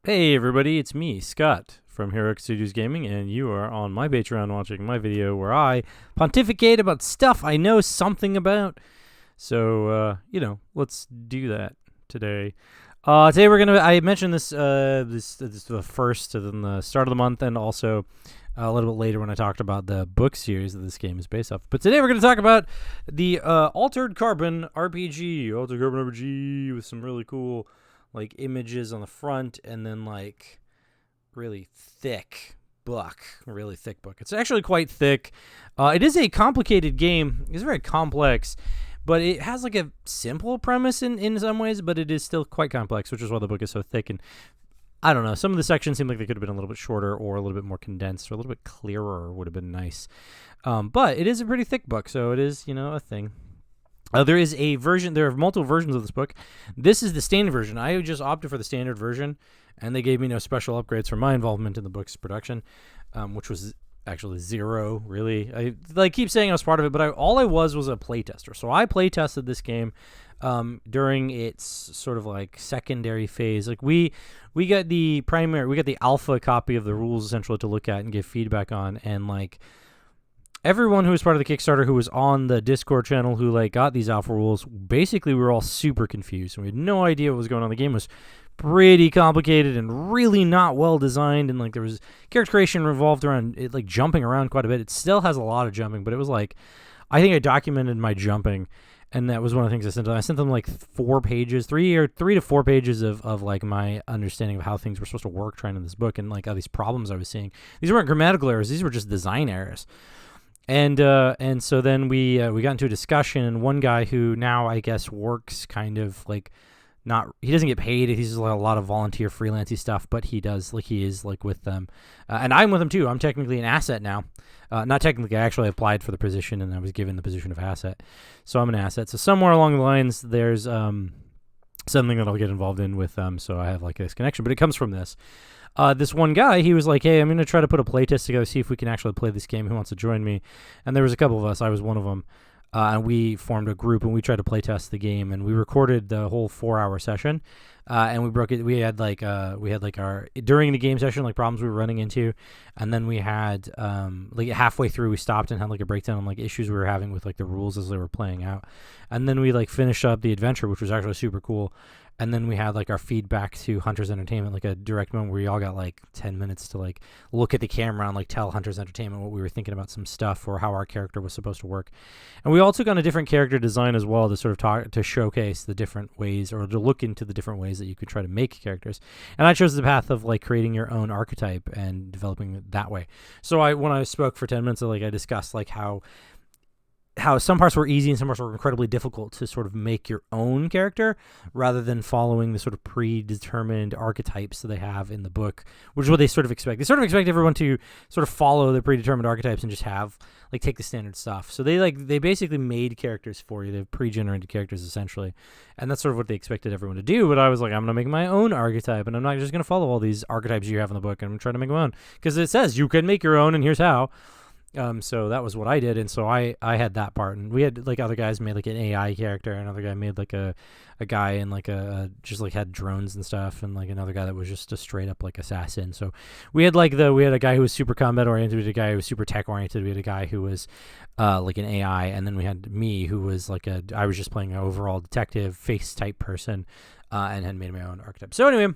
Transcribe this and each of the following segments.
Hey everybody, it's me, Scott, from Heroic Studios Gaming, and you are on my Patreon watching my video where I pontificate about stuff I know something about. So, let's do that today. Today I mentioned this is the first and then the start of the month, and also a little bit later when I talked about the book series that this game is based off. But today we're going to talk about the Altered Carbon RPG, with some really cool images on the front, and then really thick book. It's actually quite thick. It is a complicated game. It's very complex, but it has a simple premise in some ways, but it is still quite complex, which is why the book is so thick. And I don't know, some of the sections seem like they could have been a little bit shorter or a little bit more condensed or a little bit clearer would have been nice. But it is a pretty thick book, so it is, a thing. There is a version. There are multiple versions of this book. This is the standard version. I just opted for the standard version, and they gave me no special upgrades for my involvement in the book's production, which was actually zero, really. I keep saying I was part of it, but all I was a playtester. So I playtested this game during its sort of secondary phase. We got the alpha copy of the rules essentially to look at and give feedback on, and everyone who was part of the Kickstarter who was on the Discord channel who got these alpha rules, basically we were all super confused and we had no idea what was going on. The game was pretty complicated and really not well designed, and there was character creation revolved around it jumping around quite a bit. It still has a lot of jumping, but it was I think I documented my jumping, and that was one of the things I sent them. I sent them 4 pages, 3 to 4 pages of my understanding of how things were supposed to work trying in this book, and all these problems I was seeing. These weren't grammatical errors, these were just design errors. And so then we got into a discussion, and one guy who now I guess works kind of he doesn't get paid. He's just a lot of volunteer freelancey stuff, but he does he is with them, and I'm with him too. I'm technically an asset now. Not technically, I actually applied for the position and I was given the position of asset, so I'm an asset. So somewhere along the lines, there's something that I'll get involved in with them. So I have this connection, but it comes from this. This one guy, he was hey, I'm going to try to put a playtest together, see if we can actually play this game. Who wants to join me? And there was a couple of us. I was one of them. And we formed a group, and we tried to playtest the game, and we recorded the whole 4-hour session. And we broke it. We had our during the game session problems we were running into, and then we had halfway through we stopped and had a breakdown on issues we were having with the rules as they were playing out, and then we finished up the adventure, which was actually super cool. And then we had our feedback to Hunters Entertainment, a direct moment where we all got 10 minutes to look at the camera and tell Hunters Entertainment what we were thinking about some stuff or how our character was supposed to work. And we all took on a different character design as well to sort of talk to showcase the different ways, or to look into the different ways that you could try to make characters. And I chose the path of creating your own archetype and developing it that way. So when I spoke for 10 minutes, I discussed how some parts were easy and some parts were incredibly difficult to sort of make your own character rather than following the sort of predetermined archetypes that they have in the book, which is what they sort of expect. They sort of expect everyone to sort of follow the predetermined archetypes and just have take the standard stuff. So they basically made characters for you. They've pre-generated characters essentially, and that's sort of what they expected everyone to do. But I was I'm going to make my own archetype, and I'm not just going to follow all these archetypes you have in the book. I'm going to try to make my own, because it says you can make your own, and here's how. So that was what I did, and so I had that part, and we had other guys made an AI character, another guy made a guy and just had drones and stuff, and another guy that was just a straight up assassin. So we had we had a guy who was super combat oriented, we had a guy who was super tech oriented, we had a guy who was an AI, and then we had me who was I was just playing an overall detective face type person, and had made my own archetype. So anyway,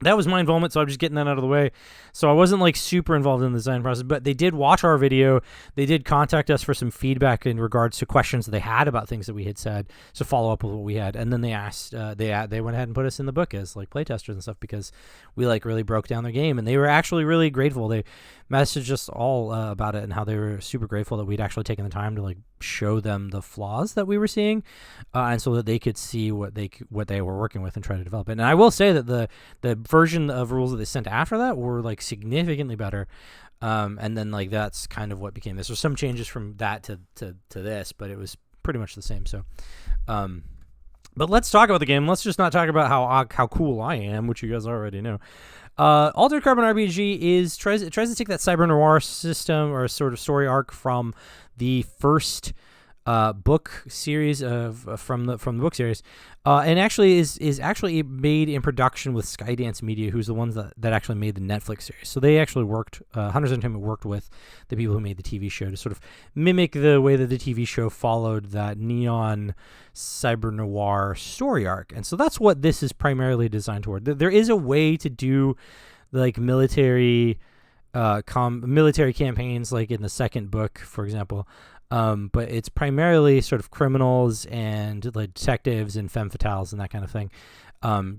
that was my involvement, so I'm just getting that out of the way. So I wasn't super involved in the design process, but they did watch our video. They did contact us for some feedback in regards to questions that they had about things that we had said, so follow up with what we had. And then they asked, they went ahead and put us in the book as playtesters and stuff, because we really broke down their game, and they were actually really grateful. They messaged us all about it and how they were super grateful that we'd actually taken the time to show them the flaws that we were seeing, and so that they could see what they were working with and try to develop it. And I will say that the version of rules that they sent after that were significantly better, and then that's kind of what became this. There's some changes from that to this, but it was pretty much the same. So but let's talk about the game. Let's just not talk about how cool I am, which you guys already know. Altered Carbon RPG tries to take that cyber noir system or sort of story arc from the first book series of from the book series, and actually is actually made in production with Skydance Media, who's the ones that actually made the Netflix series. So they actually worked. Hunters Entertainment worked with the people who made the TV show to sort of mimic the way that the TV show followed that neon cyber noir story arc, and so that's what this is primarily designed toward. There is a way to do like military campaigns, like in the second book, for example. But it's primarily sort of criminals and like detectives and femme fatales and that kind of thing,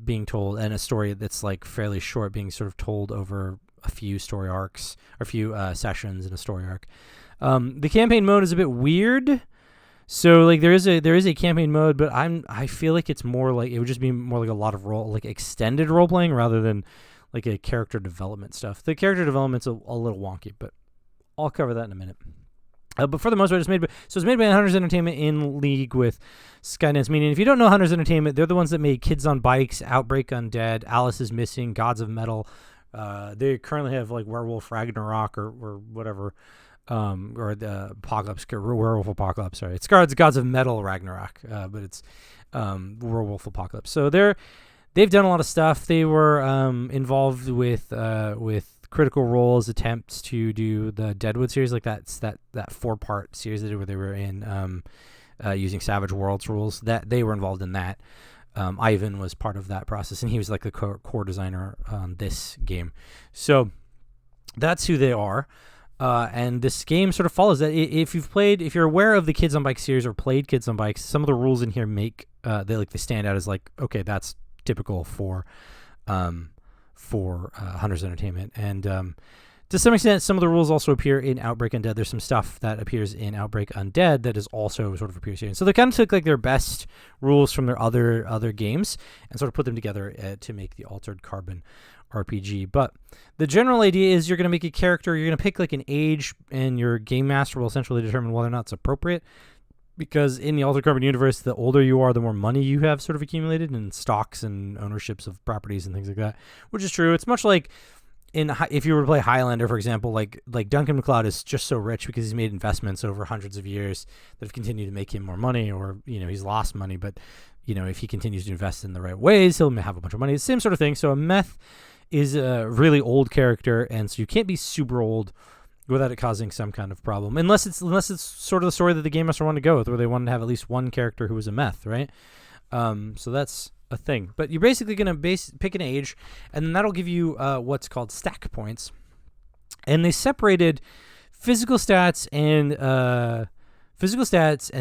being told, and a story that's like fairly short being sort of told over a few story arcs or a few sessions in a story arc. The campaign mode is a bit weird. So like there is a campaign mode, but I feel like it's more like, it would just be more like a lot of extended role playing rather than like a character development stuff. The character development's a little wonky, but I'll cover that in a minute. But for the most part, it's made by Hunters Entertainment in league with Skydance Media. And if you don't know Hunters Entertainment, they're the ones that made Kids on Bikes, Outbreak Undead, Alice is Missing, Gods of Metal. They currently have like Werewolf Ragnarok or whatever, or the Apocalypse, Werewolf Apocalypse. Sorry, it's Gods of Metal Ragnarok, but it's Werewolf Apocalypse. So they've done a lot of stuff. They were involved with Critical Role's attempts to do the Deadwood series, like that 4-part series they did where they were in using Savage Worlds rules. That they were involved in that. Ivan was part of that process, and he was like the core designer on this game. So that's who they are. And this game sort of follows that. If you're aware of the Kids on Bikes series or played Kids on Bikes, some of the rules in here make they stand out as like, okay, that's typical for Hunters Entertainment. And to some extent, some of the rules also appear in Outbreak Undead. There's some stuff that appears in Outbreak Undead that is also sort of appears here. And so they kind of took like their best rules from their other games and sort of put them together to make the Altered Carbon RPG. But the general idea is you're going to make a character, you're going to pick like an age, and your game master will essentially determine whether or not it's appropriate. Because in the Altered Carbon universe, the older you are, the more money you have sort of accumulated in stocks and ownerships of properties and things like that, which is true. It's much like if you were to play Highlander, for example, like Duncan MacLeod is just so rich because he's made investments over hundreds of years that have continued to make him more money, or, he's lost money, but, if he continues to invest in the right ways, he'll have a bunch of money. It's the same sort of thing. So a meth is a really old character, and so you can't be super old without it causing some kind of problem, unless it's sort of the story that the game master wanted to go with, where they wanted to have at least one character who was a meth, right? So that's a thing. But you're basically going to pick an age, and then that'll give you what's called stack points. And they separated physical stats and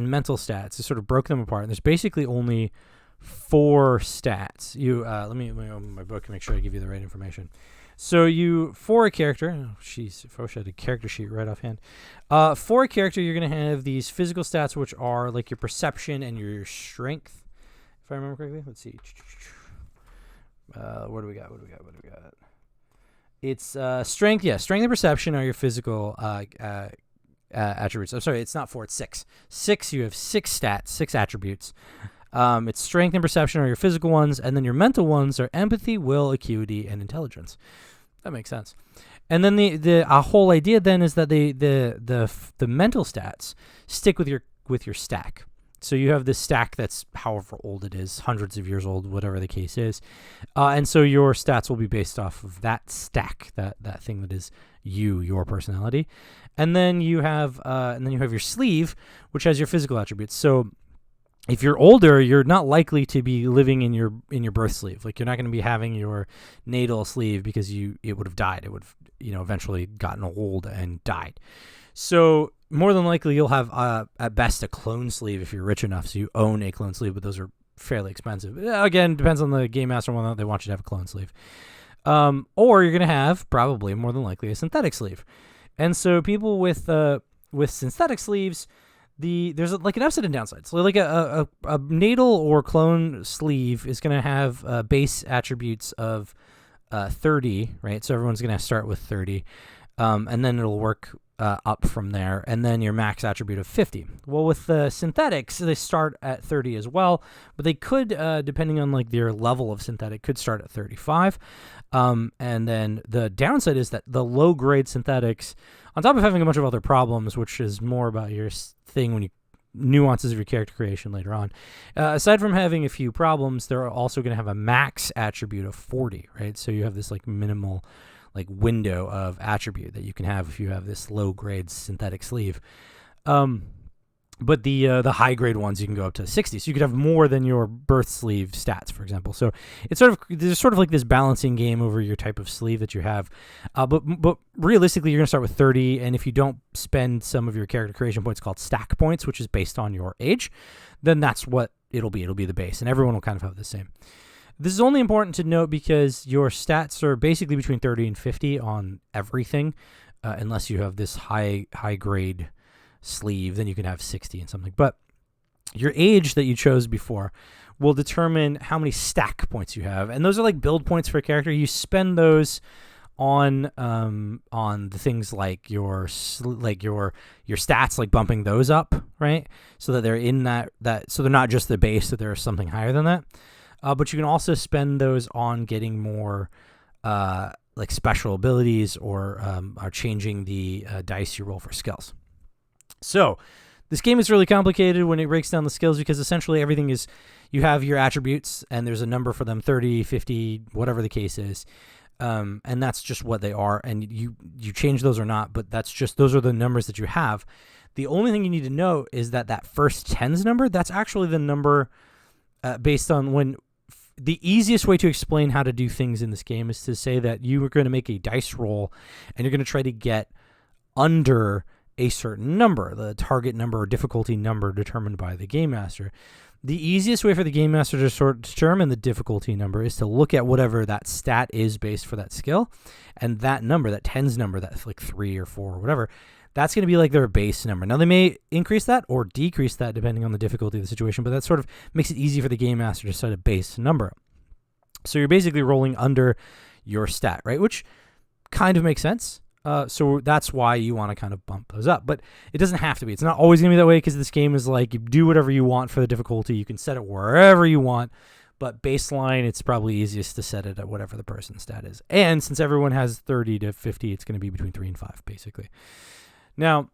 mental stats. They sort of broke them apart. And there's basically only 4 stats. Let me open my book and make sure I give you the right information. So for a character, if I wish I had a character sheet right offhand. For a character, you're going to have these physical stats, which are like your perception and your strength, if I remember correctly. Let's see. What do we got? It's strength. Yeah, strength and perception are your physical attributes. I'm sorry, it's not 4, it's 6. 6, you have 6 stats, 6 attributes. It's strength and perception are your physical ones, and then your mental ones are empathy, will, acuity, and intelligence. That makes sense. And then the whole idea then is that the mental stats stick with your stack. So you have this stack that's however old it is, hundreds of years old, whatever the case is, and so your stats will be based off of that stack, that thing that is your personality, and then you have your sleeve, which has your physical attributes. So if you're older, you're not likely to be living in your birth sleeve. Like, you're not going to be having your natal sleeve because it would have died. It would have eventually gotten old and died. So more than likely you'll have at best a clone sleeve if you're rich enough. So you own a clone sleeve, but those are fairly expensive. Again, depends on the game master whether or not they want you to have a clone sleeve. Or you're going to have probably more than likely a synthetic sleeve. And so people with synthetic sleeves, there's like an upside and downside. So like a natal or clone sleeve is going to have base attributes of 30, right? So everyone's going to start with 30, and then it'll work up from there, and then your max attribute of 50. Well, with the synthetics, they start at 30 as well, but they could, depending on like their level of synthetic, could start at 35. And then the downside is that the low grade synthetics, on top of having a bunch of other problems, which is more about your thing when you nuances of your character creation later on. Aside from having a few problems, they're also going to have a max attribute of 40, right? So you have this like minimal like window of attribute that you can have if you have this low grade synthetic sleeve. But the high grade ones you can go up to 60, so you could have more than your birth sleeve stats, for example. So it's there's sort of like this balancing game over your type of sleeve that you have. But realistically, you're gonna start with 30, and if you don't spend some of your character creation points called stack points, which is based on your age, then that's what it'll be. It'll be the base, and everyone will kind of have the same. This is only important to note because your stats are basically between 30 and 50 on everything, unless you have this high grade sleeve, then you can have 60 and something. But your age that you chose before will determine how many stack points you have, and those are like build points for a character. You spend those on the things like your stats, like bumping those up, right? So that they're in that so they're not just the base, that there's something higher than that. But you can also spend those on getting more like special abilities, or are changing the dice you roll for skills. So this game is really complicated when it breaks down the skills, because essentially everything is, you have your attributes and there's a number for them, 30, 50, whatever the case is. And that's just what they are. And you change those or not, but those are the numbers that you have. The only thing you need to know is that first tens number, that's actually the number based on when. The easiest way to explain how to do things in this game is to say that you are going to make a dice roll and you're going to try to get under a certain number, the target number or difficulty number determined by the game master. The easiest way for the game master to sort of determine the difficulty number is to look at whatever that stat is based for that skill, and that number, that tens number, that's like 3 or 4 or whatever, that's going to be like their base number. Now, they may increase that or decrease that depending on the difficulty of the situation, but that sort of makes it easy for the game master to set a base number. So you're basically rolling under your stat, right? Which kind of makes sense. So that's why you want to kind of bump those up. But it doesn't have to be. It's not always going to be that way, because this game is like, you do whatever you want for the difficulty. You can set it wherever you want. But baseline, it's probably easiest to set it at whatever the person's stat is. And since everyone has 30 to 50, it's going to be between 3 and 5, basically. Now,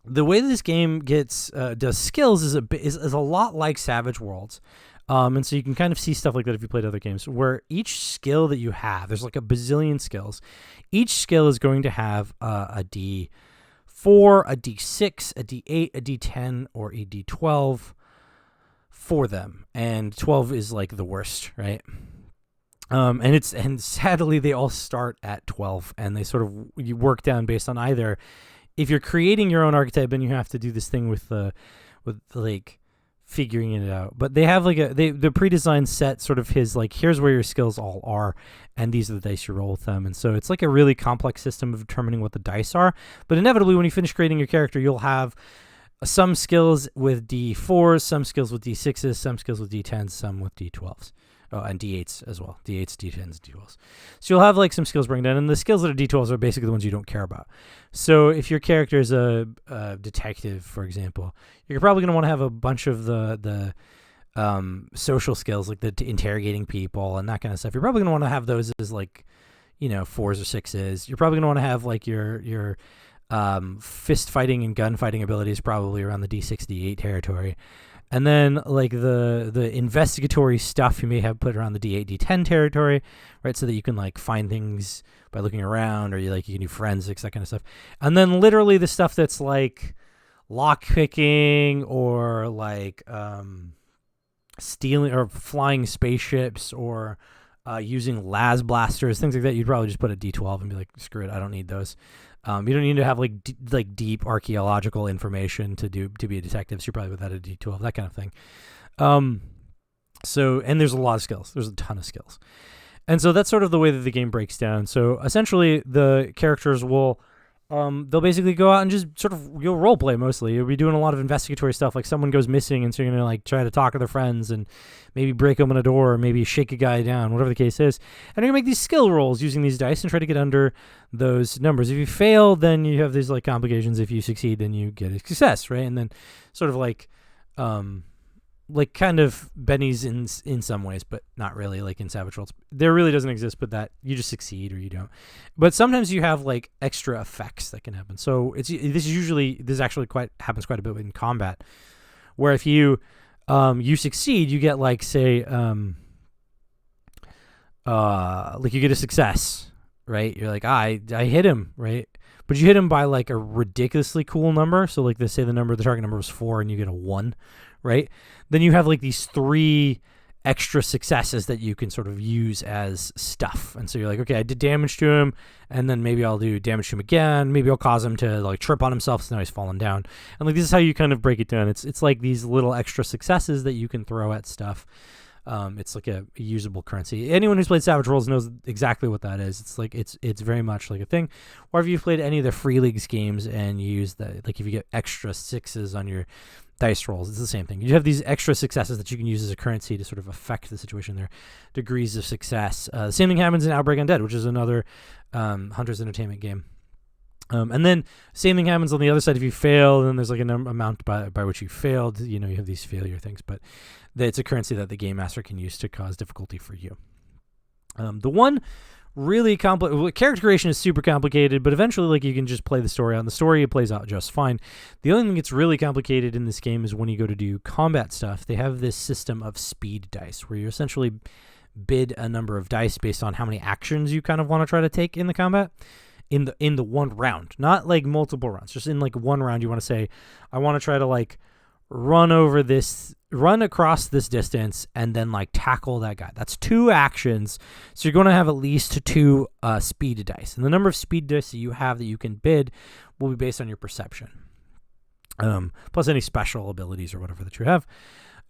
the way this game does skills is a lot like Savage Worlds. And so you can kind of see stuff like that if you played other games, where each skill that you have, there's like a bazillion skills. Each skill is going to have a D4, a D6, a D8, a D10, or a D12 for them. And 12 is like the worst, right? And sadly they all start at 12, and they sort of, you work down based on either, if you're creating your own archetype, then you have to do this thing with like figuring it out. But they have like the pre-designed set sort of his, like, here's where your skills all are, and these are the dice you roll with them. And so it's like a really complex system of determining what the dice are. But inevitably, when you finish creating your character, you'll have some skills with D4s, some skills with D6s, some skills with D10s, some with D12s. Oh, and D8s as well. D8s, D10s, D12s. So you'll have like some skills broken down, and the skills that are D12s are basically the ones you don't care about. So if your character is a detective, for example, you're probably going to want to have a bunch of the social skills, like the interrogating people and that kind of stuff. You're probably going to want to have those as like, 4s or 6s. You're probably going to want to have like your fist fighting and gun fighting abilities probably around the D6, D8 territory. And then like the investigatory stuff you may have put around the D8, D10 territory, right? So that you can like find things by looking around, or you can do forensics, that kind of stuff. And then literally the stuff that's like lock picking, or like stealing or flying spaceships, or using las blasters, things like that. You'd probably just put a D12 and be like, screw it, I don't need those. You don't need to have like deep archaeological information to be a detective. So you're probably without a D12, that kind of thing. So, and there's a lot of skills. There's a ton of skills. And so that's sort of the way that the game breaks down. So essentially the characters will, they'll basically go out and just sort of, you'll role play mostly. You'll be doing a lot of investigatory stuff, like someone goes missing, and so you're going to like try to talk to their friends and maybe break open a door, or maybe shake a guy down, whatever the case is. And you're going to make these skill rolls using these dice and try to get under those numbers. If you fail, then you have these like complications. If you succeed, then you get a success, right? And then sort of like, like kind of Benny's in some ways, but not really, like in Savage Worlds. There really doesn't exist, but that you just succeed or you don't. But sometimes you have like extra effects that can happen. So this actually happens quite a bit in combat, where if you you succeed, you get like say like you get a success, right? You're like, I hit him, right? But you hit him by like a ridiculously cool number. So like the target number was 4 and you get a 1, right? Then you have like these 3 extra successes that you can sort of use as stuff. And so you're like, okay, I did damage to him, and then maybe I'll do damage to him again. Maybe I'll cause him to like trip on himself, so now he's falling down. And like this is how you kind of break it down. It's like these little extra successes that you can throw at stuff. It's like a usable currency. Anyone who's played Savage Worlds knows exactly what that is. It's like it's very much like a thing. Or if you've played any of the Free Leagues games and you use that, like if you get extra 6s on your dice rolls, it's the same thing. You have these extra successes that you can use as a currency to sort of affect the situation. Their degrees of success. The same thing happens in Outbreak Undead, which is another Hunter's Entertainment game. And then same thing happens on the other side. If you fail, then there's like an amount by which you failed. You know, you have these failure things, but it's a currency that the game master can use to cause difficulty for you. The one really character creation is super complicated, but eventually like you can just play the story out, and the story plays out just fine. The only thing that's really complicated in this game is when you go to do combat stuff. They have this system of speed dice where you essentially bid a number of dice based on how many actions you kind of want to try to take in the combat. In the one round, not like multiple rounds, just in like one round, you want to say, I want to try to like run across this distance and then like tackle that guy. That's 2 actions. So you're going to have at least 2 speed dice. And the number of speed dice that you have that you can bid will be based on your perception. Plus any special abilities or whatever that you have.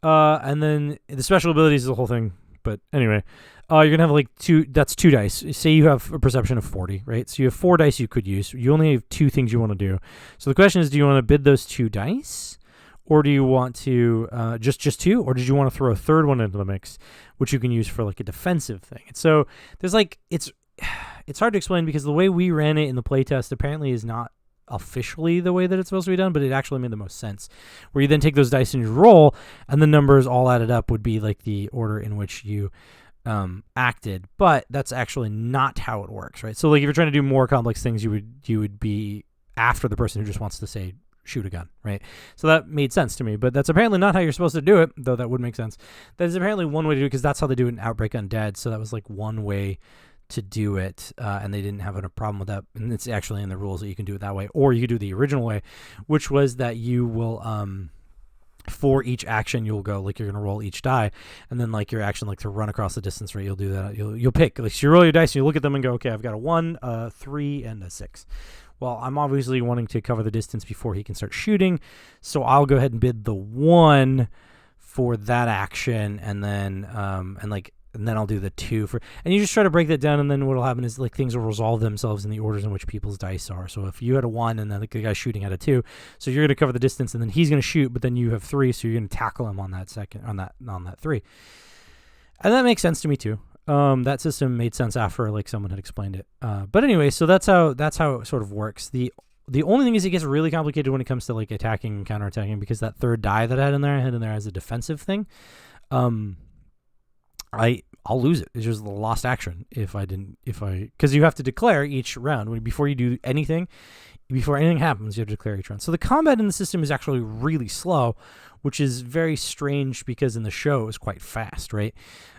And then the special abilities is the whole thing. But anyway, you're going to have like 2 dice. Say you have a perception of 40, right? So you have 4 dice you could use. You only have 2 things you want to do. So the question is, do you want to bid those 2 dice? Or do you want to just 2? Or did you want to throw a third one into the mix, which you can use for like a defensive thing? And so there's like, it's hard to explain because the way we ran it in the playtest apparently is not officially the way that it's supposed to be done, but it actually made the most sense, where you then take those dice and you roll, and the numbers all added up would be like the order in which you acted. But that's actually not how it works, right? So like if you're trying to do more complex things, you would be after the person who just wants to say shoot a gun, right? So that made sense to me, but that's apparently not how you're supposed to do it, though that would make sense. That is apparently one way to do it because that's how they do it in Outbreak Undead. So that was like one way to do it, and they didn't have a problem with that. And it's actually in the rules that you can do it that way, or you could do it the original way, which was that you will, for each action, you'll go like you're gonna roll each die, and then like your action, like to run across the distance, right? You'll do that. You'll pick, like so you roll your dice, and you look at them and go, okay, I've got a 1, a 3, and a 6. Well, I'm obviously wanting to cover the distance before he can start shooting, so I'll go ahead and bid the 1 for that action, and then and then I'll do the 2 for, and you just try to break that down, and then what'll happen is like things will resolve themselves in the orders in which people's dice are. So if you had a 1 and then the guy shooting had a 2, so you're going to cover the distance, and then he's going to shoot, but then you have 3, so you're going to tackle him on that 3, and that makes sense to me too. That system made sense after like someone had explained it. But anyway, so that's how it sort of works. The only thing is it gets really complicated when it comes to like attacking and counterattacking, because that third die that I had in there as a defensive thing. I'll lose it. It's just the lost action because you have to declare each round before you do anything. Before anything happens, you have to declare each round. So the combat in the system is actually really slow, which is very strange because in the show it's quite fast, right?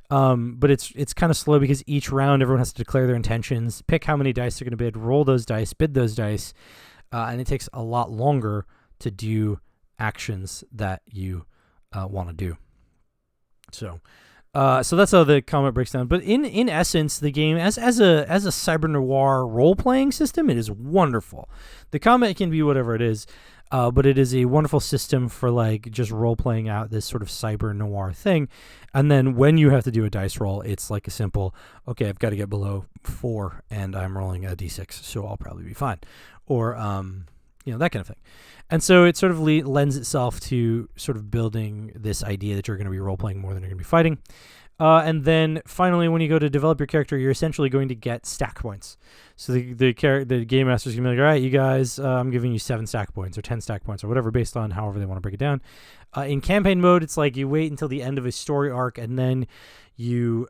But it's kind of slow because each round everyone has to declare their intentions, pick how many dice they're going to bid, roll those dice, bid those dice, and it takes a lot longer to do actions that you want to do. So that's how the combat breaks down. But in essence, the game as a cyber noir role playing system, it is wonderful. The combat can be whatever it is, but it is a wonderful system for like just role playing out this sort of cyber noir thing. And then when you have to do a dice roll, it's like a simple, okay, I've got to get below 4, and I'm rolling a d6, so I'll probably be fine, or that kind of thing. And so it sort of lends itself to sort of building this idea that you're going to be role-playing more than you're going to be fighting. And then finally, when you go to develop your character, you're essentially going to get stack points. So the game master's going to be like, all right, you guys, I'm giving you 7 stack points or 10 stack points or whatever, based on however they want to break it down. In campaign mode, it's like you wait until the end of a story arc, and then you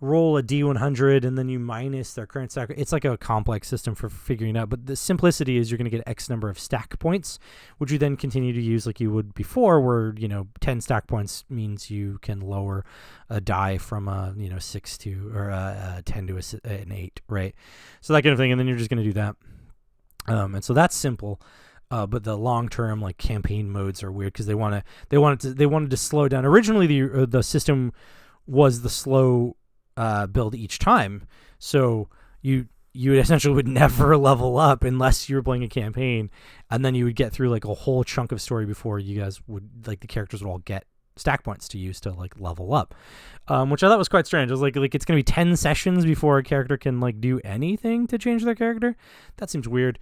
roll a D100, and then you minus their current stack. It's like a complex system for figuring it out, but the simplicity is you're going to get X number of stack points, which you then continue to use like you would before, where 10 stack points means you can lower a die from a 6 to or a 10 to an 8, right? So that kind of thing, and then you're just going to do that, and so that's simple. But the long-term like campaign modes are weird because they wanted to slow down. Originally, the system was the slow build each time, so you essentially would never level up unless you were playing a campaign, and then you would get through like a whole chunk of story before you guys would the characters would all get stack points to use to like level up, which I thought was quite strange. I was like it's gonna be 10 sessions before a character can like do anything to change their character. That seems weird.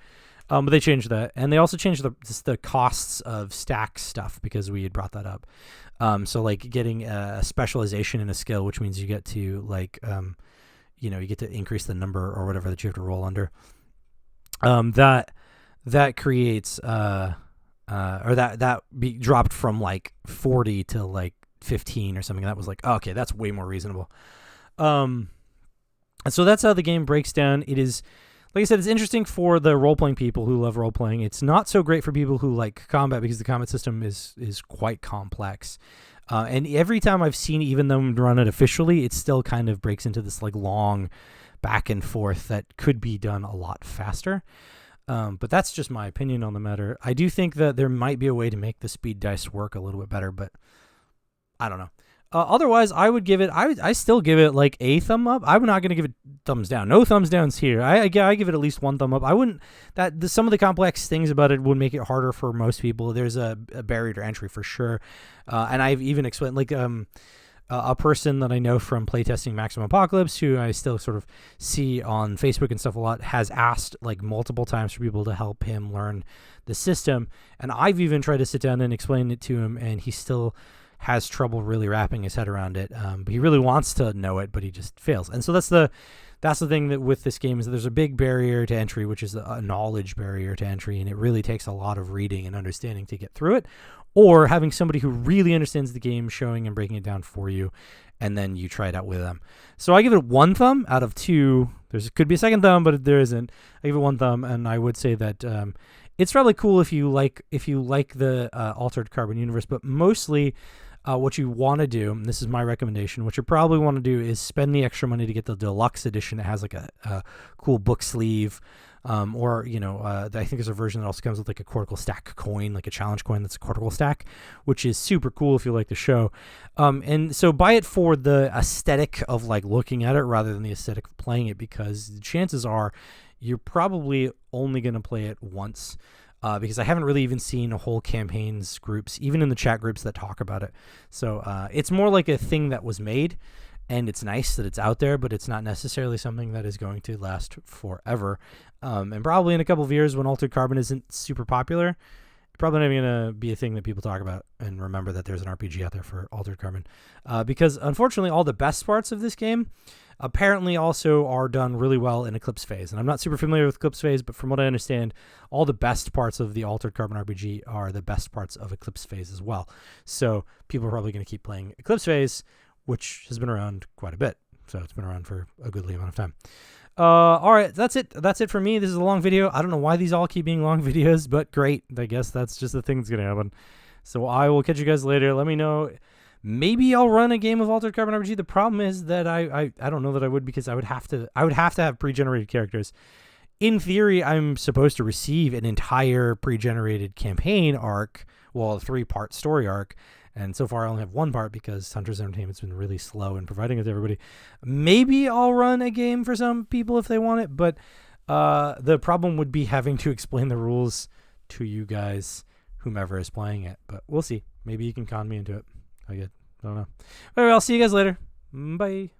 But they changed that, and they also changed the costs of stack stuff because we had brought that up. So like getting a specialization in a skill, which means you get to like, you get to increase the number or whatever that you have to roll under. That creates or that be dropped from like 40 to like 15 or something. That was like, oh, okay, that's way more reasonable. And so that's how the game breaks down. It is. Like I said, it's interesting for the role-playing people who love role-playing. It's not so great for people who like combat because the combat system is quite complex. And every time I've seen even them run it officially, it still kind of breaks into this like long back and forth that could be done a lot faster. But that's just my opinion on the matter. I do think that there might be a way to make the speed dice work a little bit better, but I don't know. Otherwise, I would give it. I still give it like a thumb up. I'm not going to give it thumbs down. No thumbs downs here. I give it at least 1 thumb up. I wouldn't. Some of the complex things about it would make it harder for most people. There's a barrier to entry for sure, and I've even explained like a person that I know from playtesting Maximum Apocalypse, who I still sort of see on Facebook and stuff a lot, has asked like multiple times for people to help him learn the system, and I've even tried to sit down and explain it to him, and he still has trouble really wrapping his head around it. But he really wants to know it, but he just fails. And so that's the thing that with this game is that there's a big barrier to entry, which is a knowledge barrier to entry, and it really takes a lot of reading and understanding to get through it, or having somebody who really understands the game showing and breaking it down for you, and then you try it out with them. So I give it 1 thumb out of 2. There could be a second thumb, but there isn't. I give it 1 thumb, and I would say that it's probably cool if you like the Altered Carbon universe, but mostly what you want to do, and this is my recommendation, what you probably want to do is spend the extra money to get the deluxe edition that has like a cool book sleeve, or I think there's a version that also comes with like a cortical stack coin, like a challenge coin that's a cortical stack, which is super cool if you like the show. And so buy it for the aesthetic of like looking at it rather than the aesthetic of playing it, because the chances are you're probably only going to play it once. Because I haven't really even seen whole campaigns groups, even in the chat groups that talk about it. So it's more like a thing that was made, and it's nice that it's out there, but it's not necessarily something that is going to last forever. And probably in a couple of years when Altered Carbon isn't super popular, probably not even going to be a thing that people talk about and remember that there's an RPG out there for Altered Carbon. Because unfortunately, all the best parts of this game apparently also are done really well in Eclipse Phase. And I'm not super familiar with Eclipse Phase, but from what I understand, all the best parts of the Altered Carbon RPG are the best parts of Eclipse Phase as well. So people are probably going to keep playing Eclipse Phase, which has been around quite a bit. So it's been around for a goodly amount of time. All right, that's it. That's it for me. This is a long video. I don't know why these all keep being long videos, but great. I guess that's just the thing that's going to happen. So I will catch you guys later. Let me know. Maybe I'll run a game of Altered Carbon RPG. The problem is that I don't know that I would, because I would have to have pre-generated characters. In theory, I'm supposed to receive an entire pre-generated campaign arc, well, a 3-part story arc, and so far I only have 1 part because Hunter's Entertainment's been really slow in providing it to everybody. Maybe I'll run a game for some people if they want it, but the problem would be having to explain the rules to you guys, whomever is playing it. But we'll see. Maybe you can con me into it. I don't know. Anyway, I'll see you guys later. Bye.